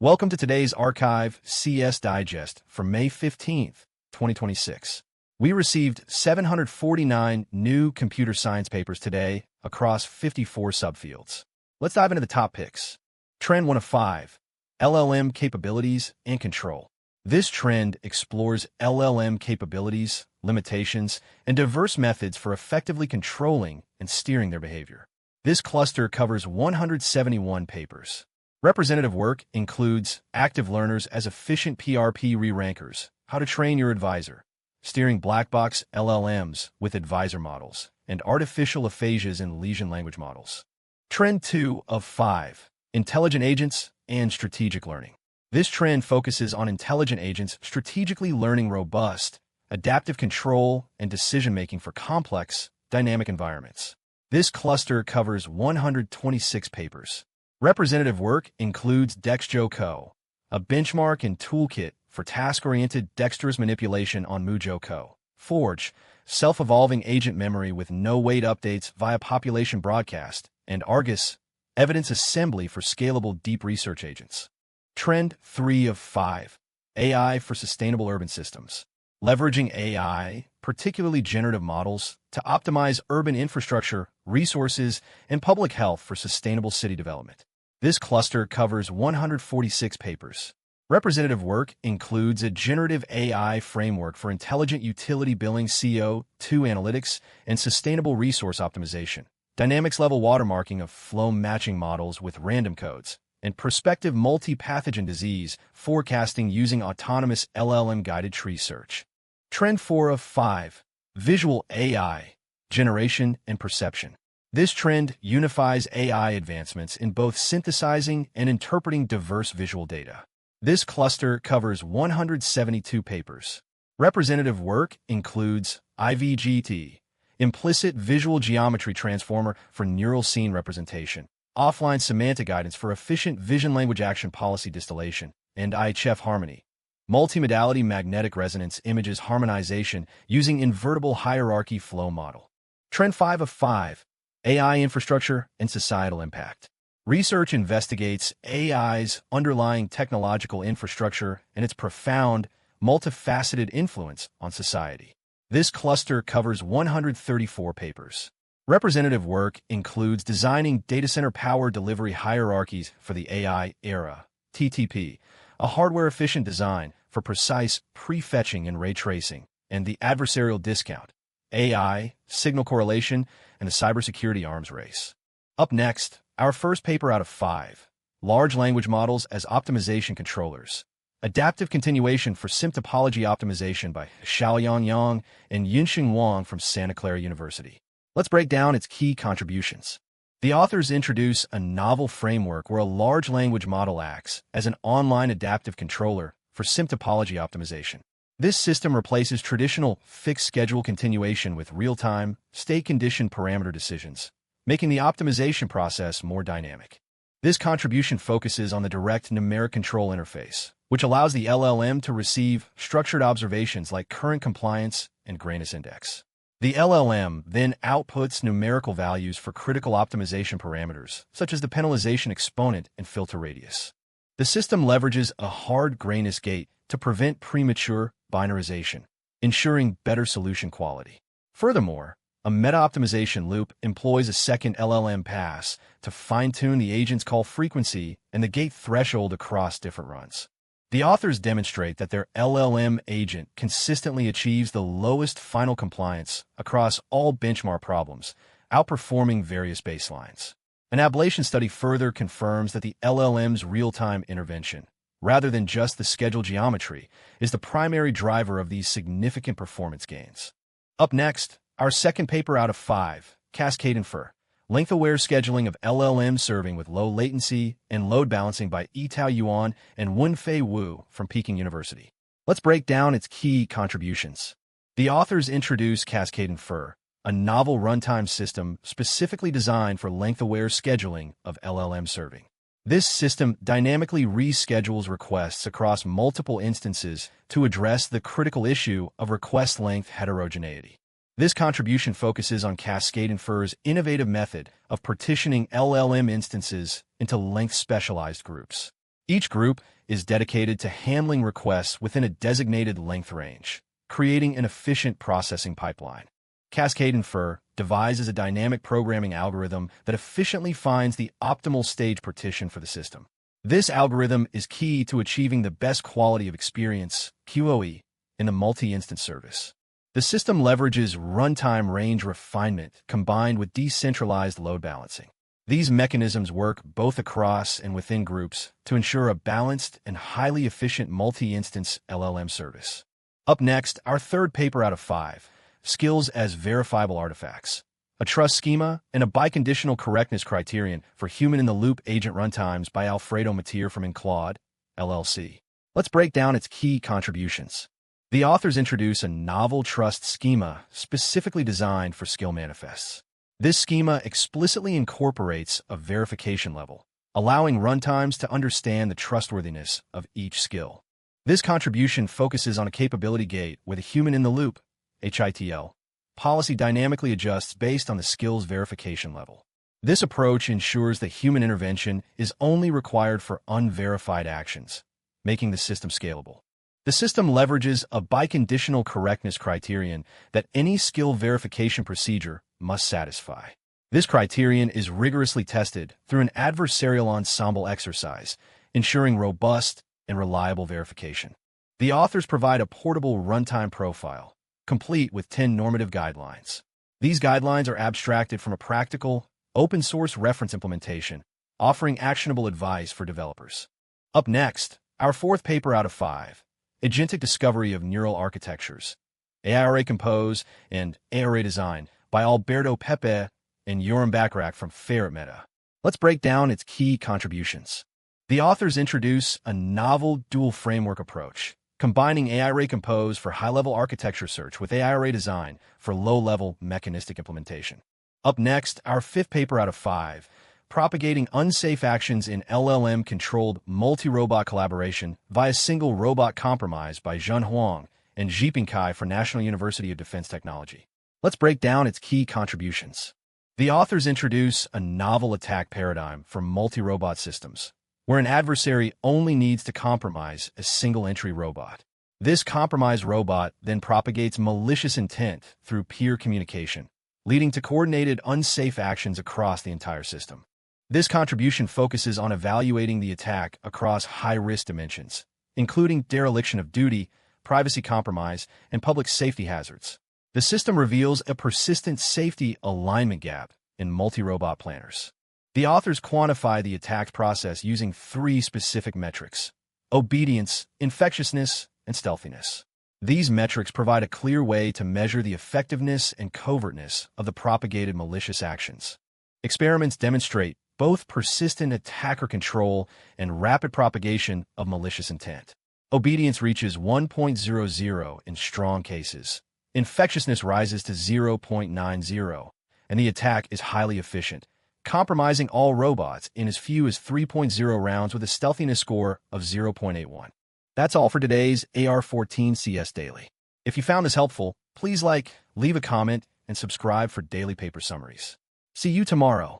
Welcome to today's ArXiv CS Digest for May 15th, 2026. We received 749 new computer science papers today across 54 subfields. Let's dive into the top picks. Trend 1 of 5, LLM Capabilities and Control. This trend explores LLM capabilities, limitations, and diverse methods for effectively controlling and steering their behavior. This cluster covers 171 papers. Representative work includes active learners as efficient PRP re-rankers, how to train your advisor, steering black box LLMs with advisor models, and artificial aphasias in lesion language models. Trend 2 of 5, Intelligent Agents and Strategic Learning. This trend focuses on intelligent agents strategically learning robust, adaptive control, and decision-making for complex, dynamic environments. This cluster covers 126 papers. Representative work includes DexJo-Co, a benchmark and toolkit for task-oriented dexterous manipulation on MuJo-Co. Forge, self-evolving agent memory with no-wait updates via population broadcast, and Argus, evidence assembly for scalable deep research agents. Trend 3 of 5, AI for Sustainable Urban Systems. Leveraging AI, particularly generative models, to optimize urban infrastructure, resources, and public health for sustainable city development. This cluster covers 146 papers. Representative work includes a generative AI framework for intelligent utility billing, CO2 analytics, and sustainable resource optimization, dynamics-level watermarking of flow matching models with random codes, and prospective multi-pathogen disease forecasting using autonomous LLM-guided tree search. Trend 4 of 5, Visual AI, Generation and Perception. This trend unifies AI advancements in both synthesizing and interpreting diverse visual data. This cluster covers 172 papers. Representative work includes IVGT, Implicit Visual Geometry Transformer for Neural Scene Representation, Offline Semantic Guidance for Efficient Vision-Language Action Policy Distillation, and IHF Harmony, Multimodality Magnetic Resonance Images Harmonization using Invertible Hierarchy Flow Model. Trend 5 of 5, AI Infrastructure and Societal Impact. Research investigates AI's underlying technological infrastructure and its profound, multifaceted influence on society. This cluster covers 134 papers. Representative work includes designing data center power delivery hierarchies for the AI era, TTP, a hardware-efficient design for precise prefetching and ray tracing, and the adversarial discount, AI, signal correlation, and the cybersecurity arms race. Up next, our first paper out of 5, Large Language Models as Optimization Controllers, Adaptive Continuation for SIMP Topology Optimization by Xiaoyang Yang and Yunxing Wang from Santa Clara University. Let's break down its key contributions. The authors introduce a novel framework where a large language model acts as an online adaptive controller for SIMP topology optimization. This system replaces traditional fixed schedule continuation with real-time, state-conditioned parameter decisions, making the optimization process more dynamic. This contribution focuses on the direct numeric control interface, which allows the LLM to receive structured observations like current compliance and grayness index. The LLM then outputs numerical values for critical optimization parameters, such as the penalization exponent and filter radius. The system leverages a hard grayness gate to prevent premature binarization, ensuring better solution quality. Furthermore, a meta-optimization loop employs a second LLM pass to fine-tune the agent's call frequency and the gate threshold across different runs. The authors demonstrate that their LLM agent consistently achieves the lowest final compliance across all benchmark problems, outperforming various baselines. An ablation study further confirms that the LLM's real-time intervention, rather than just the schedule geometry, is the primary driver of these significant performance gains. Up next, our second paper out of 5, CascadeInfer, Length-Aware Scheduling of LLM Serving with Low Latency and Load Balancing by Yitao Yuan and Wenfei Wu from Peking University. Let's break down its key contributions. The authors introduce CascadeInfer, a novel runtime system specifically designed for length-aware scheduling of LLM serving. This system dynamically reschedules requests across multiple instances to address the critical issue of request length heterogeneity. This contribution focuses on CascadeInfer's innovative method of partitioning LLM instances into length-specialized groups. Each group is dedicated to handling requests within a designated length range, creating an efficient processing pipeline. CascadeInfer devises a dynamic programming algorithm that efficiently finds the optimal stage partition for the system. This algorithm is key to achieving the best quality of experience, QoE, in the multi-instance service. The system leverages runtime range refinement combined with decentralized load balancing. These mechanisms work both across and within groups to ensure a balanced and highly efficient multi-instance LLM service. Up next, our third paper out of 5, Skills as Verifiable Artifacts, a trust schema and a biconditional correctness criterion for human-in-the-loop agent runtimes by Alfredo Matier from Claude, LLC. Let's break down its key contributions. The authors introduce a novel trust schema specifically designed for skill manifests. This schema explicitly incorporates a verification level, allowing runtimes to understand the trustworthiness of each skill. This contribution focuses on a capability gate where the human-in-the-loop, HITL, policy dynamically adjusts based on the skill's verification level. This approach ensures that human intervention is only required for unverified actions, making the system scalable. The system leverages a biconditional correctness criterion that any skill verification procedure must satisfy. This criterion is rigorously tested through an adversarial ensemble exercise, ensuring robust and reliable verification. The authors provide a portable runtime profile, complete with 10 normative guidelines. These guidelines are abstracted from a practical, open-source reference implementation, offering actionable advice for developers. Up next, our fourth paper out of 5, Agentic Discovery of Neural Architectures, AIRA-Compose and AIRA-Design by Alberto Pepe and Yoram Bachrach from Ferret Meta. Let's break down its key contributions. The authors introduce a novel dual framework approach, combining AIRA-Compose for high-level architecture search with AIRA-Design for low-level mechanistic implementation. Up next, our fifth paper out of 5, Propagating Unsafe Actions in LLM-Controlled Multi-Robot Collaboration via Single Robot Compromise by Zhen Huang and Zhiping Cai for National University of Defense Technology. Let's break down its key contributions. The authors introduce a novel attack paradigm for multi-robot systems, where an adversary only needs to compromise a single-entry robot. This compromised robot then propagates malicious intent through peer communication, leading to coordinated unsafe actions across the entire system. This contribution focuses on evaluating the attack across high-risk dimensions, including dereliction of duty, privacy compromise, and public safety hazards. The system reveals a persistent safety alignment gap in multi-robot planners. The authors quantify the attack process using 3 specific metrics: obedience, infectiousness, and stealthiness. These metrics provide a clear way to measure the effectiveness and covertness of the propagated malicious actions. Experiments demonstrate both persistent attacker control and rapid propagation of malicious intent. Obedience reaches 1.00 in strong cases. Infectiousness rises to 0.90, and the attack is highly efficient, compromising all robots in as few as 3.0 rounds with a stealthiness score of 0.81. That's all for today's AR14 CS Daily. If you found this helpful, please leave a comment, and subscribe for daily paper summaries. See you tomorrow.